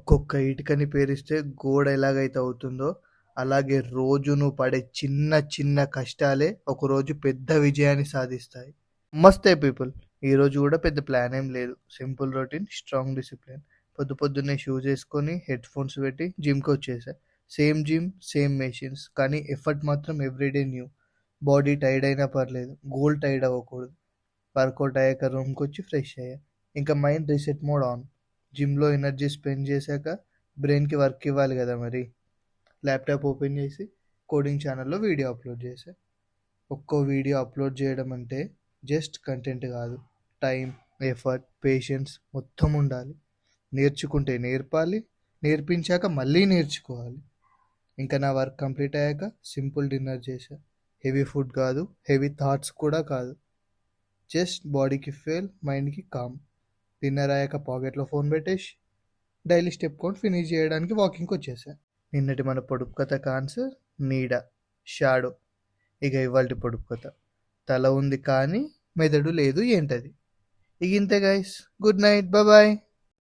ఒక్కొక్క ఇటుకని పేరిస్తే గోడ ఎలాగైతే అవుతుందో, అలాగే రోజు నువ్వు పడే చిన్న చిన్న కష్టాలే ఒకరోజు పెద్ద విజయాన్ని సాధిస్తాయి. నమస్తే పీపుల్. ఈరోజు కూడా పెద్ద ప్లాన్ ఏం లేదు. Simple routine, strong discipline. పొద్దున్నే షూస్ వేసుకొని హెడ్ ఫోన్స్ పెట్టి జిమ్కి వచ్చేసా. సేమ్ జిమ్, సేమ్ మెషిన్స్, కానీ ఎఫర్ట్ మాత్రం ఎవ్రీడే న్యూ. బాడీ టైర్డ్ అయినా పర్లేదు, గోల్ టైర్డ్ అవ్వకూడదు. వర్కౌట్ అయ్యాక రూమ్కి వచ్చి ఫ్రెష్ అయ్యా. ఇంకా మైండ్ రీసెట్ మోడ్ ఆన్. జిమ్లో ఎనర్జీ స్పెండ్ చేశాక బ్రెయిన్కి వర్క్ ఇవ్వాలి కదా మరి. ల్యాప్టాప్ ఓపెన్ చేసి కోడింగ్ ఛానల్లో వీడియో అప్లోడ్ చేశా. ఒక్కో వీడియో అప్లోడ్ చేయడం అంటే జస్ట్ కంటెంట్ కాదు, టైం, ఎఫర్ట్, పేషెన్స్ మొత్తం ఉండాలి. నేర్చుకుంటే నేర్పాలి, నేర్పించాక మళ్ళీ నేర్చుకోవాలి. ఇంకా నా వర్క్ కంప్లీట్ అయ్యాక సింపుల్ డిన్నర్ చేశా. హెవీ ఫుడ్ కాదు, హెవీ థాట్స్ కూడా కాదు, జస్ట్ బాడీకి ఫీల్, మైండ్కి కామ్. డిన్నర్ అయ్యాక పాకెట్లో ఫోన్ పెట్టేసి డైలీ స్టెప్ కౌంట్ ఫినిష్ చేయడానికి వాకింగ్కి వచ్చేసా. నిన్నటి మన పొడుపు కథకు ఆన్సర్ నీడ, షాడో. ఇక ఇవాళ పొడుపు కథ, తల ఉంది కానీ మెదడు లేదు ఏంటది. ఇక ఇంతే గైస్, గుడ్ నైట్, బాయ్.